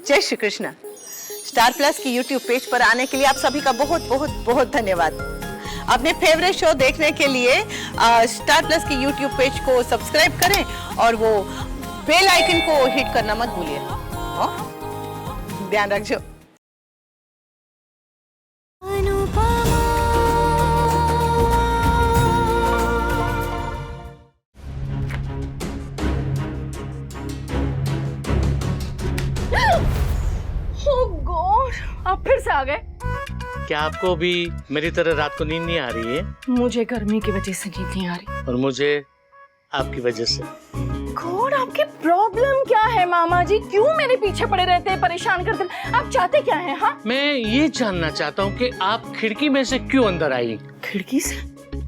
जय Shri Krishna. Star plus की YouTube page पर आने के लिए आप सभी का बहुत बहुत बहुत धन्यवाद। अपने फेवरेट शो देखने के लिए स्टार प्लस की यूट्यूब पेज को सब्सक्राइब करें और वो बेल आइकन को हिट करना मत भूलिए। ध्यान रखिए। आप फिर से आ गए? क्या आपको भी मेरी तरह रात को नींद नहीं आ रही है? मुझे गर्मी की वजह से नींद नहीं आ रही। और मुझे आपकी वजह से। कौन आपकी प्रॉब्लम क्या है मामा जी? क्यों मेरे पीछे पड़े रहते हैं, परेशान करते हैं? आप चाहते क्या हैं? हाँ, मैं ये जानना चाहता हूँ कि आप खिड़की में से क्यों अंदर आई? खिड़की से?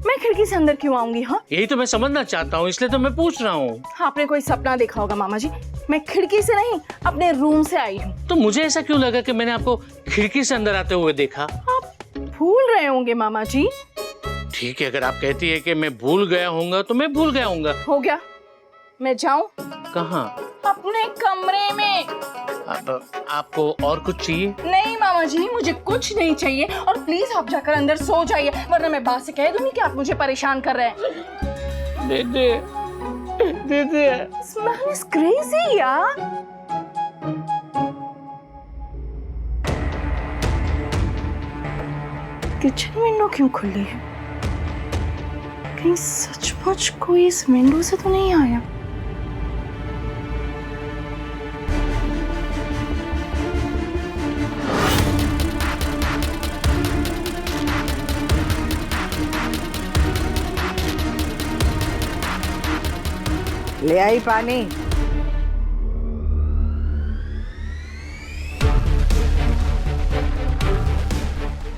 मैं खिड़की से अंदर क्यों आऊंगी? हाँ, यही तो मैं समझना चाहता हूँ, इसलिए तो मैं पूछ रहा हूँ। आपने कोई सपना देखा होगा मामा जी। मैं खिड़की से नहीं, अपने रूम से आई हूँ। तो मुझे ऐसा क्यों लगा कि मैंने आपको खिड़की से अंदर आते हुए देखा? आप भूल रहे होंगे मामा जी। ठीक है, अगर आप कहती है कि मैं भूल गया होऊंगा तो मैं भूल गया होऊंगा। हो गया, मैं जाऊं? कहाँ? अपने कमरे में। आपको और कुछ चाहिए? नहीं मामा जी, मुझे कुछ नहीं चाहिए और प्लीज आप जाकर अंदर सो जाइए, वरना मैं बात से कह दूंगी कि आप मुझे परेशान कर रहे हैं। दीदी, दीदी, This man is crazy, यार। किचन विंडो क्यों खुली है? कहीं सचमुच कोई इस विंडो से तो नहीं आया? ले आई पानी।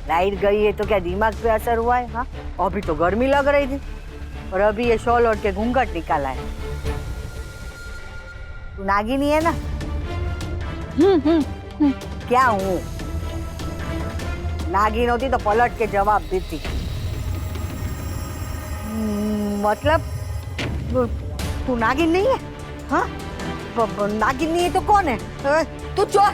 लाइट गई है तो क्या दिमाग पे असर हुआ है? हाँ, अभी तो गर्मी लग रही थी और अभी ये शॉल ओढ़ के घूंघट निकाला है। तू नागिनी है ना? क्या हूँ? नागिन होती तो पलट के जवाब देती। मतलब तू नागिन नहीं है? हाँ, नागिन नहीं है तो कौन है? तू चोर।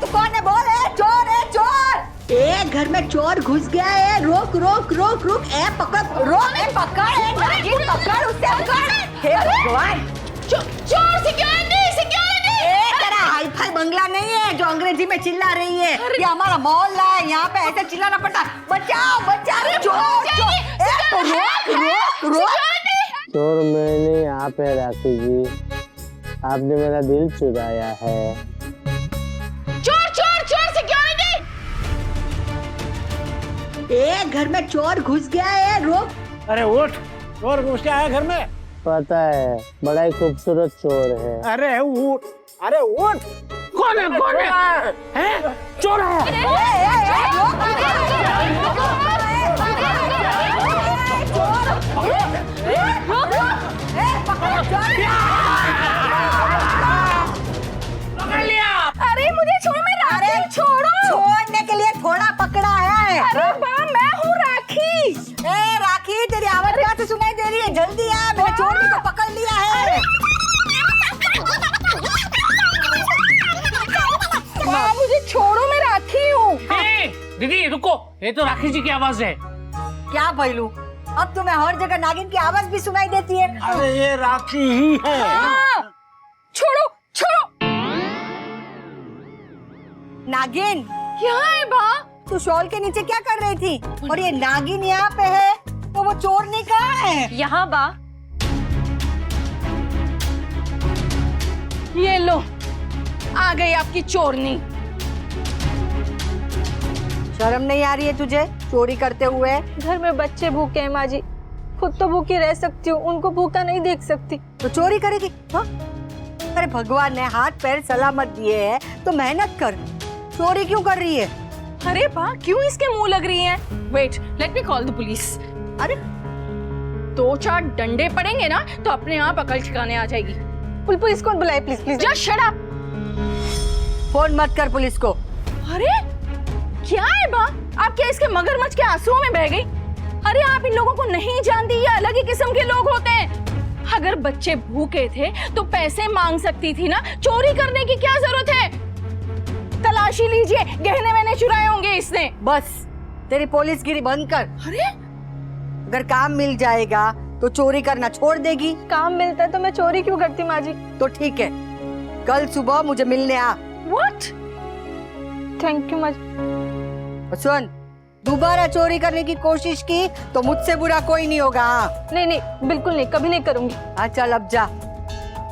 तू कौन है? बोल। चोर है, चोर। घर में चोर घुस गया है। रोक रोक रोक रोक। पकड़, रोक, पकड़, नागिन पकड़, उससे पकड़। हे भगवान, चोर! सिक्योरिटी! तेरा हाई फाई बंगला नहीं है जो अंग्रेजी में चिल्ला रही है। ये हमारा मोहल्ला है, यहाँ पे ऐसे चिल्लाना पड़ता। बचाओ, बचाओ, चोर, चोर। रोक रोक रोक। चोर मैं नहीं, आप है राखी जी। आपने मेरा दिल चुराया है। चोर चोर चोर! सिक्योरिटी! घर में चोर घुस गया है। रोक। अरे उठ, चोर घुस के आया घर में? पता है, बड़ा ही खूबसूरत चोर है। अरे उठ, अरे उठ। कौन है? कौन है? हैं? चोर है। अरे मुझे छोड़ो, मैं राखी। छोड़ो। छोड़ने के लिए थोड़ा पकड़ा है। अरे बा, मैं हूँ राखी। राखी, तेरी आवाज कहाँ से सुनाई दे रही है? जल्दी आ, मैंने चोरनी को पकड़ लिया है। माँ, मुझे छोड़ो, मैं राखी हूँ। दीदी रुको, ये तो राखी जी की आवाज है। क्या भैलू, अब तुम्हें हर जगह नागिन की आवाज भी सुनाई देती है। अरे ये राखी ही है। छोड़ो, छोड़ो। नागिन, क्या है बा? तू शॉल के नीचे क्या कर रही थी? और ये नागिन यहाँ पे है तो वो चोरनी कहाँ है? यहाँ बा। ये लो, आ गई आपकी चोरनी। शर्म नहीं आ रही है तुझे चोरी करते हुए? घर में बच्चे भूखे हैं माँ जी, खुद तो भूखी रह सकती हूँ, उनको भूखा नहीं देख सकती। तो चोरी करेगी? हाँ? अरे भगवान ने हाथ पैर सलामत दिए हैं तो मेहनत कर, चोरी क्यों कर रही है? अरे बा, क्यों इसके मुंह लग रही हैं? Wait, let me call the police. अरे 2-4 डंडे पड़ेंगे ना तो अपने आप अकल ठिकाने आ जाएगी। पुलिस को बुलाए please please. Just shut up. Phone मत कर पुलिस को। अरे क्या है बा, आप क्या इसके मगरमच्छ के आंसुओं में बह गई? अरे आप इन लोगों को नहीं जानती, ये अलग ही किस्म के लोग होते हैं। अगर बच्चे भूखे थे तो पैसे मांग सकती थी ना, चोरी करने की क्या जरूरत है? तलाशी लीजिए, गहने मैंने चुराए होंगे इसने। बस तेरी पुलिसगिरी बंद कर। अरे अगर काम मिल जाएगा तो चोरी करना छोड़ देगी। काम मिलता है तो मैं चोरी क्यों करती माँ जी? तो ठीक है, कल सुबह मुझे मिलने आ। व्हाट? थैंक यू माँ जी। और सुन, दोबारा चोरी करने की कोशिश की तो मुझसे बुरा कोई नहीं होगा। नहीं नहीं, बिल्कुल नहीं, कभी नहीं करूंगी। हाँ चल अब जा।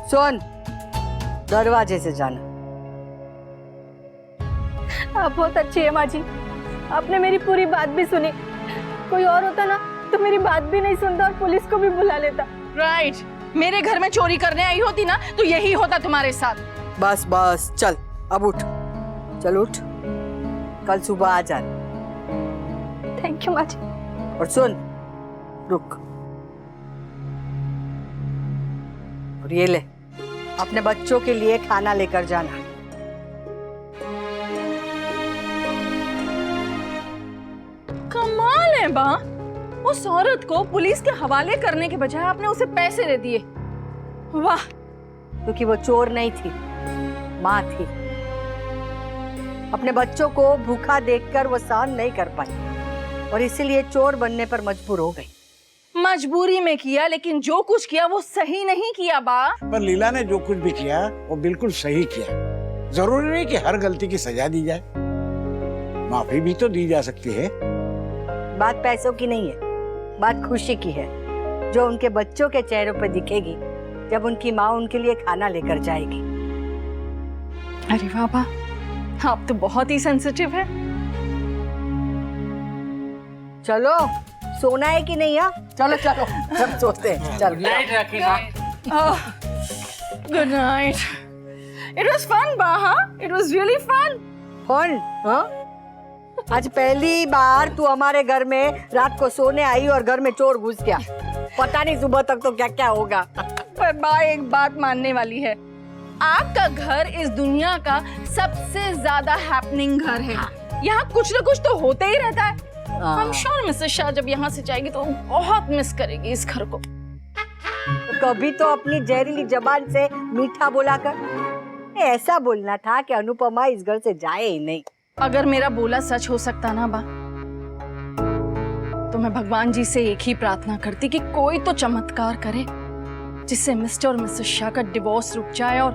सुन, दरवाजे से जाना। आप बहुत अच्छी है माँ जी, आपने मेरी पूरी बात भी सुनी। कोई और होता ना तो मेरी बात भी नहीं सुनता और पुलिस को भी बुला लेता। राइट, मेरे घर में चोरी करने आई होती ना तो यही होता तुम्हारे साथ। बस बस चल, अब उठ, चल उठ, कल सुबह आ जाना। थैंक यू माँ जी। और सुन, रुक, और ये ले, अपने बच्चों के लिए खाना लेकर जाना। कमाल है बा, उस औरत को पुलिस के हवाले करने के बजाय आपने उसे पैसे दे दिए। वाह। क्योंकि वो चोर नहीं थी, माँ थी। अपने बच्चों को भूखा देखकर वो सहन नहीं कर पाई और इसीलिए चोर बनने पर मजबूर हो गई। मजबूरी में किया, लेकिन जो कुछ किया वो सही नहीं किया बा। पर लीला ने जो कुछ भी किया वो बिल्कुल सही किया। जरूरी नहीं कि हर गलती की सजा दी जाए, माफी भी तो दी जा सकती है। बात पैसों की नहीं है, बात खुशी की है, जो उनके बच्चों के चेहरों पर दिखेगी जब उनकी माँ उनके लिए खाना लेकर जाएगी। अरे बाबा, आप तो बहुत ही सेंसिटिव है। चलो, सोना है कि नहीं? चलो चलो, सब सोते हैं। चलो। Good night. It was fun बा, इट वाज रियली फन। कौन? हाँ? आज पहली बार तू हमारे घर में रात को सोने आई और घर में चोर घुस गया। पता नहीं सुबह तक तो क्या क्या होगा। पर बा एक बात मानने वाली है, आपका घर इस दुनिया का सबसे ज्यादा हैपनिंग घर है। यहाँ कुछ न कुछ तो होते ही रहता है। I'm sure मिसेस शाह जब यहाँ से जाएगी तो बहुत मिस करेगी इस घर को। कभी तो अपनी जहरीली जबान से मीठा बोला कर। ऐसा बोलना था कि अनुपमा इस घर से जाए ही नहीं। अगर मेरा बोला सच हो सकता ना बा, तो मैं भगवान जी से एक ही प्रार्थना करती कि कोई तो चमत्कार करे जिससे मिस्टर और मिसेस शाह का डिवोर्स रुक जाए और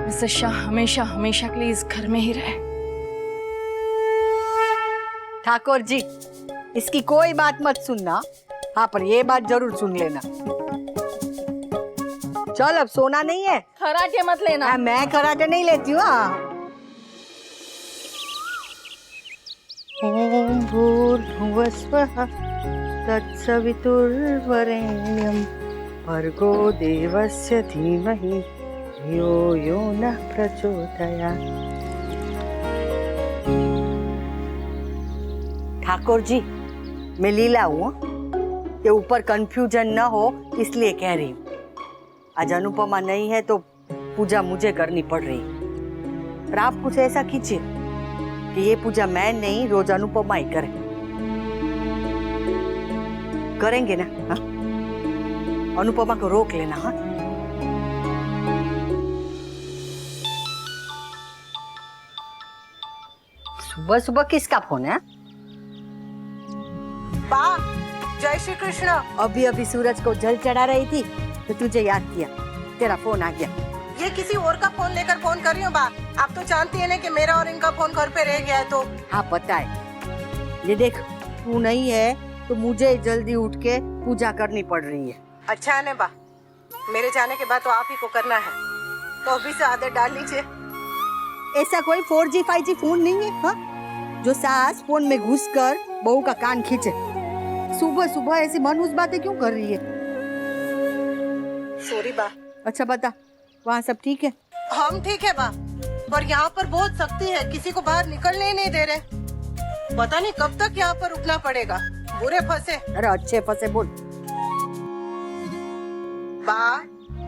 मिसेस शाह हमेशा हमेशा के लिए इस घर में ही रहे। ठाकुर जी, इसकी कोई बात मत सुनना। हाँ, पर ये बात जरूर सुन लेना। चल, अब सोना नहीं है। खराटे मत लेना। मैं खराटे नहीं लेती हूँ। ओम भूर्भुवस्वः तत्सवितुर्वरेण्यं भर्गो देवस्य धीमहि धियो यो नः प्रचोदयात्। ठाकुर जी, मैं लीला हूँ। ये ऊपर कंफ्यूजन न हो इसलिए कह रही हूँ। आज अनुपमा नहीं है तो पूजा मुझे करनी पड़ रही है। पर आप कुछ ऐसा कीजिए कि ये पूजा मैं नहीं, रोज अनुपमा ही करे। करेंगे ना? हाँ? अनुपमा को रोक लेना। हाँ, सुबह सुबह किसका फोन है? जय श्री कृष्ण। अभी अभी सूरज को जल चढ़ा रही थी तो तुझे याद किया, तेरा फोन आ गया। ये किसी और का फोन लेकर फोन कर रही हूँ बा। आप तो जानती है ना कि मेरा और इनका फोन घर पे रह गया है। तो हाँ पता है। ये देख, तू नहीं है तो मुझे जल्दी उठ के पूजा करनी पड़ रही है। अच्छा है ना बा, मेरे जाने के बाद तो आप ही को करना है, तो अभी से आदत डाल लीजिए। ऐसा कोई 4G 5G फोन नहीं है, हाँ? जो सास फोन में घुसकर बहू का कान खींचे। सुबह सुबह ऐसी मनहूस बातें क्यों कर रही है? सॉरी बा। अच्छा बता, वहाँ सब ठीक है? हम ठीक है बा, पर यहाँ पर बहुत सख्ती है, किसी को बाहर निकलने ही नहीं दे रहे। पता नहीं कब तक यहाँ पर रुकना पड़ेगा। बुरे फंसे। अरे अच्छे फंसे बोल। बा,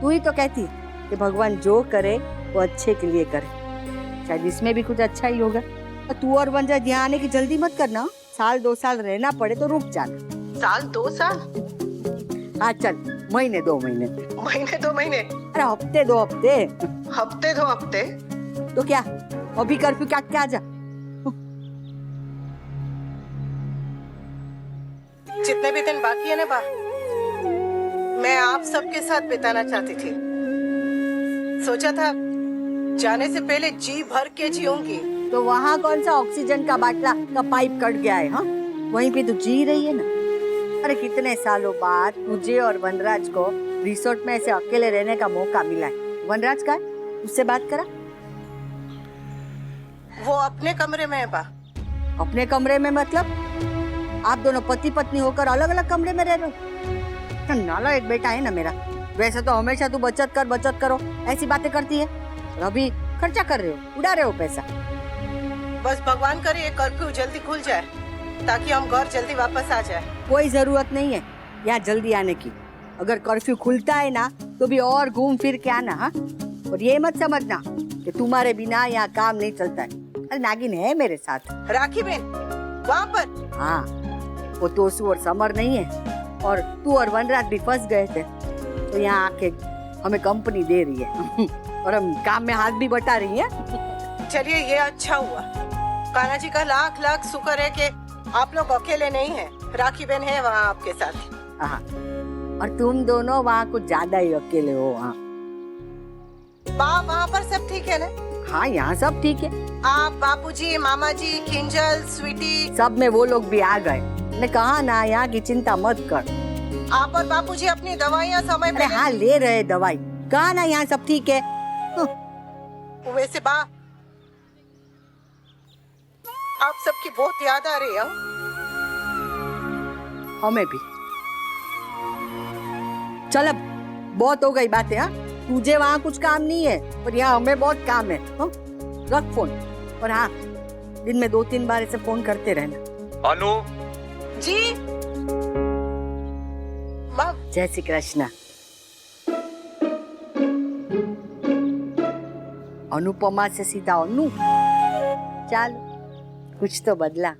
तू ही तो कहती है कि भगवान जो करे वो अच्छे के लिए करे। शायद इसमें भी कुछ अच्छा ही होगा। तू और वंजा यहाँ आने की जल्दी मत करना। 1-2 साल रहना पड़े तो रुक जाना। 1-2 साल? हाँ चल, 1-2 महीने। 1-2 महीने? अरे हफ्ते 2 हफ्ते। हफ्ते 2 हफ्ते? तो क्या अभी कर्फ्यू काट के आ जा। जितने भी दिन बाकी है ना बा, मैं आप सबके साथ बिताना चाहती थी। सोचा था जाने से पहले जी भर के जीऊंगी। तो वहाँ कौन सा ऑक्सीजन का बाटला का पाइप कट गया है? हाँ, वहीं पे तो जी रही है ना। अरे कितने सालों बाद तुझे और वनराज को रिसोर्ट में ऐसे अकेले रहने का मौका मिला है। वनराज का है? उससे बात करा? वो अपने कमरे में है बा। अपने कमरे में मतलब? आप दोनों पति पत्नी होकर अलग अलग कमरे में रह रहे हो? तो नालायक बेटा है ना मेरा। वैसे तो हमेशा तू बचत करो ऐसी बातें करती है, और अभी खर्चा कर रहे हो, उड़ा रहे हो पैसा। बस भगवान करे ये कर्फ्यू जल्दी खुल जाए ताकि हम घर जल्दी वापस आ जाए। कोई जरूरत नहीं है यहाँ जल्दी आने की। अगर कर्फ्यू खुलता है ना तो भी और घूम फिर के आना। हाँ, और ये मत समझना कि तुम्हारे बिना यहाँ काम नहीं चलता है। अरे नागिन है मेरे साथ। राखी बहन वहाँ पर? हाँ, वो तोसू और समर नहीं है, और तू और वनराज भी फंस गए थे, तो यहाँ आके हमें कंपनी दे रही है और हम काम में हाथ भी बटा रही हैं। चलिए ये अच्छा हुआ। कान्हा जी का लाख लाख शुक्र है कि आप लोग अकेले नहीं हैं। राखी बहन है वहाँ आपके साथ। हाँ, और तुम दोनों वहाँ कुछ ज्यादा ही अकेले हो। हाँ, वहाँ पर सब ठीक है ना? हाँ, यहाँ सब ठीक है। आप, बापूजी, मामा जी, किंजल, स्वीटी, सब में वो लोग भी आ गए। मैंने कहा ना यहाँ की चिंता मत कर। आप और बापूजी अपनी दवाइयाँ समय अरे पे हाँ, ले रहे दवाई। कहा ना यहाँ सब ठीक है। वैसे बा आप सबकी बहुत याद आ रही है। हमें भी। चल अब बहुत हो गई बातें। हाँ, तुझे वहाँ कुछ काम नहीं है और यहाँ हमें बहुत काम है। हाँ? रख फोन। और हाँ, दिन में 2-3 बार ऐसे फोन करते रहना। अनु जी माँ, जय श्री कृष्ण। अनुपमा से सीधा अनु। चल, कुछ तो बदला।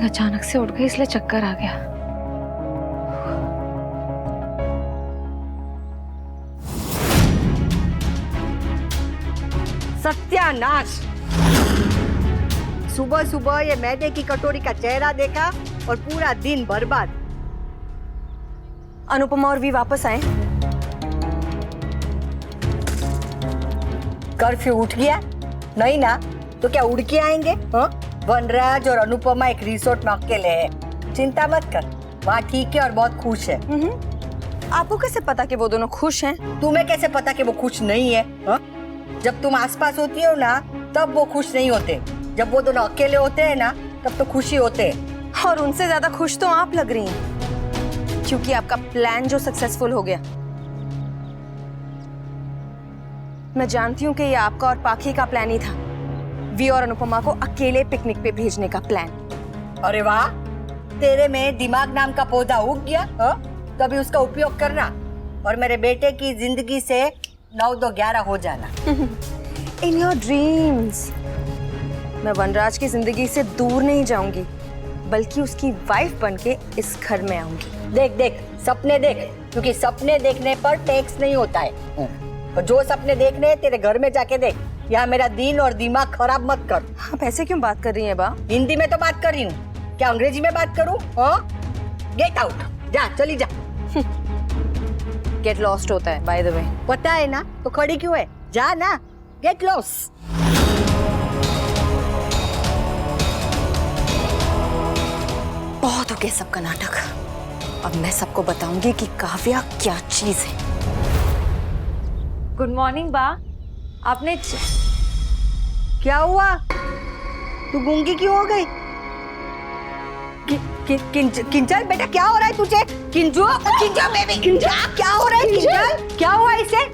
अचानक से उठ गई इसलिए चक्कर आ गया। सत्यानाश! सुबह सुबह ये मैदे की कटोरी का चेहरा देखा और पूरा दिन बर्बाद। अनुपमा और वी वापस आए। कर्फ्यू उठ गया? नहीं ना, तो क्या उड़ के आएंगे? हाँ? वनराज और अनुपमा एक रिसोर्ट में अकेले हैं। चिंता मत कर, वहाँ ठीक है और बहुत खुश है। आपको कैसे पता कि वो दोनों खुश हैं? तुम्हें कैसे पता कि वो खुश नहीं है? हाँ? जब तुम आसपास होती हो ना तब वो खुश नहीं होते, जब वो दोनों अकेले होते हैं ना तब तो खुशी होते हैं। और उनसे ज्यादा खुश तो आप लग रही हैं, क्योंकि आपका प्लान जो सक्सेसफुल हो गया। मैं जानती हूँ कि ये आपका और पाखी का प्लान ही था, वी और अनुपमा को अकेले पिकनिक पे भेजने का प्लान। अरे वाह, तेरे में दिमाग नाम का पौधा उग गया। हाँ? तो अभी उसका उपयोग करना और मेरे बेटे की जिंदगी से 9-2-11 हो जाना। In your dreams. मैं वनराज की जिंदगी से दूर नहीं जाऊंगी, बल्कि उसकी वाइफ बनके इस घर में आऊंगी। देख देख, सपने देख, क्योंकि सपने देखने पर टैक्स नहीं होता है। और जो सपने देखने हैं तेरे घर में जाके देख। यहाँ मेरा दिन और दिमाग खराब मत कर। आप ऐसे क्यों बात कर रही हैं बा? हिंदी में तो बात कर रही हूँ, क्या अंग्रेजी में बात करूँ? गेट आउट, जा, चली जा। गेट लॉस्ट होता है बाय द वे। पता है ना, तो खड़ी क्यों है? जा ना, गेट लॉस्ट। बहुत हो गया सबका नाटक। अब मैं सबको बताऊंगी कि काव्या क्या चीज है। गुड मॉर्निंग बा। आपने क्या हुआ? तू गूंगी क्यों हो गई? किंजल बेटा, क्या हो रहा है तुझे? किंजल बेबी, किंजल क्या हो रहा है? किंजल क्या हुआ इसे?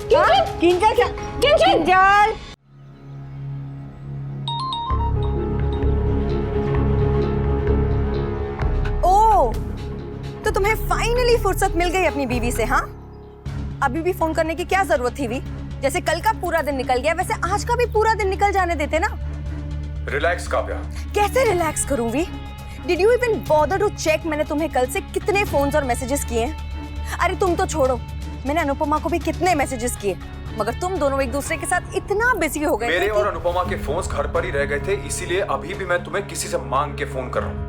किंजल क्या? किंजल ओ, तो तुम्हें फाइनली फुर्सत मिल गई अपनी बीवी से, हाँ? अभी भी फोन करने की क्या जरूरत थी वी? जैसे कल का पूरा दिन निकल गया वैसे आज का भी पूरा दिन निकल जाने देते ना। रिलैक्स काव्या। कैसे रिलैक्स करूं वी? Did you even bother to check मैंने तुम्हें कल से कितने फोन्स और मैसेजेस किए हैं? अरे तुम तो छोड़ो, मैंने अनुपमा को भी कितने मैसेजेस किए, मगर तुम दोनों एक दूसरे के साथ इतना बिजी हो गए मेरे थे और अनुपमा के फोन्स घर पर ही रह गए थे, इसीलिए अभी भी मैं तुम्हें किसी से मांग के फोन कर रहा हूँ।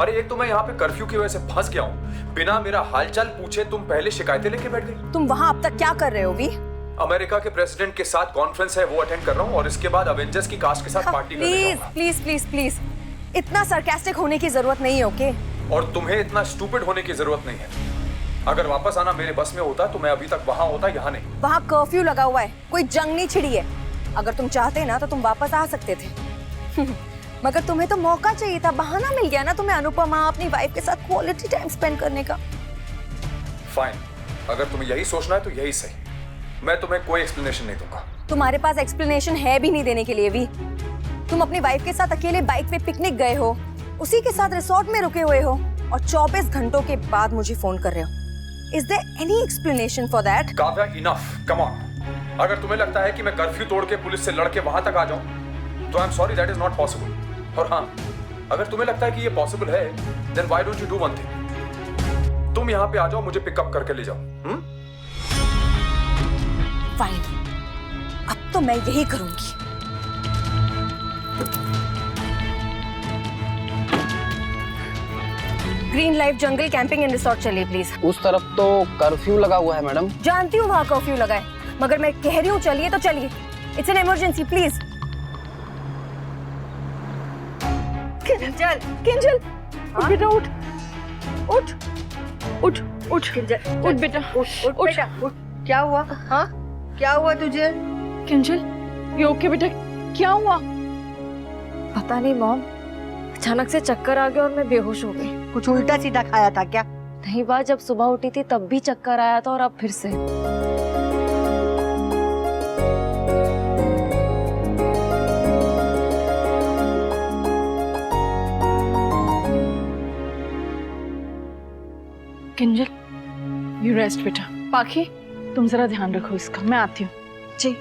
अरे एक तो मैं यहाँ पे कर्फ्यू की वजह से फंस गया हूँ, बिना मेरा हालचाल पूछे तुम पहले शिकायतें लेके बैठ गई। तुम वहाँ अब तक क्या कर रहे हो वी? अमेरिका के प्रेसिडेंट के साथ कॉन्फ्रेंस है, वो अटेंड कर रहा हूँ और इसके बाद अवेंजर्स की कास्ट के साथ पार्टी करने प्लीज जाऊंगा। प्लीज प्लीज प्लीज, इतना सरकास्टिक होने की जरूरत नहीं है, ओके? और तुम्हें इतना स्टूपिड होने की जरूरत नहीं है। अगर वापस आना मेरे बस में होता तो मैं अभी तक वहाँ होता, यहाँ नहीं। वहाँ कर्फ्यू लगा हुआ है, कोई जंग नहीं छिड़ी है। अगर तुम चाहते ना तो तुम वापस आ सकते थे। मगर तुम्हें तो मौका चाहिए था, बहाना मिल गया ना तुम्हें अनुपमा अपनी वाइफ के साथ क्वालिटी टाइम स्पेंड करने का। फाइन, अगर तुम्हें यही सोचना है तो यही सही, मैं तुम्हें कोई एक्सप्लेनेशन नहीं दूंगा। तुम्हारे पास एक्सप्लेनेशन है भी नहीं देने के लिए भी। तुम अपनी वाइफ के साथ अकेले बाइक पे पिकनिक गए हो, उसी के साथ रिसोर्ट में रुके हुए हो और 24 घंटों के बाद मुझे फोन कर रहे हो। Is there any explanation for that? Kavya, enough, come on। अगर तुम्हें लगता है कि मैं कर्फ्यू तोड़ के पुलिस से लड़के वहां तक आ जाऊं, तो I am sorry, that is not possible. और हाँ, अगर तुम्हें लगता है कि ये पॉसिबल है, then why don't you do one thing? तुम यहाँ पे आ जाओ, मुझे पिकअप करके ले जाओ। फाइन, अब तो मैं यही करूंगी। Green life jungle camping and resort चलिए प्लीज। उस तरफ तो कर्फ्यू लगा हुआ है मैडम। जानती हूँ वहाँ कर्फ्यू लगा है, मगर मैं कह रही हूँ चलिए तो चलिए। It's an emergency, please. Kinjal, Kinjal, उठ बेटा, उठ, उठ, उठ, उठ, किंजल, उठ बेटा, उठ बेटा, उठ। क्या हुआ? हाँ, क्या हुआ तुझे? किंजल, ये ओके बेटा? क्या हुआ? पता नहीं मॉम, अचानक से चक्कर आ गया और मैं बेहोश हो गई। कुछ उल्टा सीधा खाया था क्या? नहीं बा, जब सुबह उठी थी तब भी चक्कर आया था और अब फिर से। किंजल, यू रेस्ट बेटा। पाखी, तुम जरा ध्यान रखो इसका, मैं आती हूँ। जी।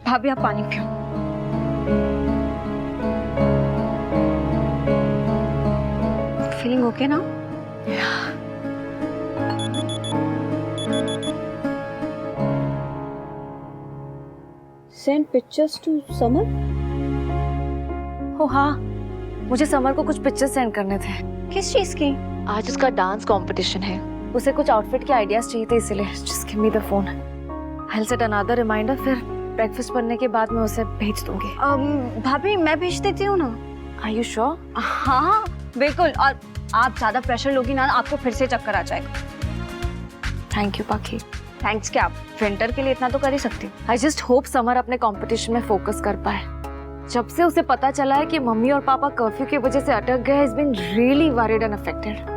भाभी आप पानी पियो। फीलिंग ओके ना? Send pictures to Samar? ओ हाँ, मुझे समर को कुछ पिक्चर्स सेंड करने थे। किस चीज की? आज उसका डांस कंपटीशन है, उसे कुछ आउटफिट के आइडियाज चाहिए थे, इसीलिए just give me the phone. I will set another reminder, फिर ब्रेकफास्ट बनने के बाद मैं उसे भेज दूंगी। भाभी मैं भेज देती हूँ ना। Are you sure? हाँ बिल्कुल, और आप ज्यादा प्रेशर लोगी ना, आपको फिर से चक्कर आ जाएगा। थैंक यू पाखी। थैंक्स क्या, आप विंटर के लिए इतना तो कर ही सकती हूँ। आई जस्ट होप समर अपने कंपटीशन में फोकस कर पाए। जब से उसे पता चला है कि मम्मी और पापा कर्फ्यू की वजह से अटक गए, has been really worried and affected.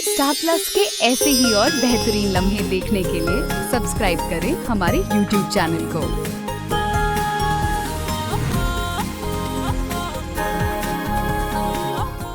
Star plus के ऐसे ही और बेहतरीन लम्हे देखने के लिए सब्सक्राइब करें हमारे YouTube चैनल को।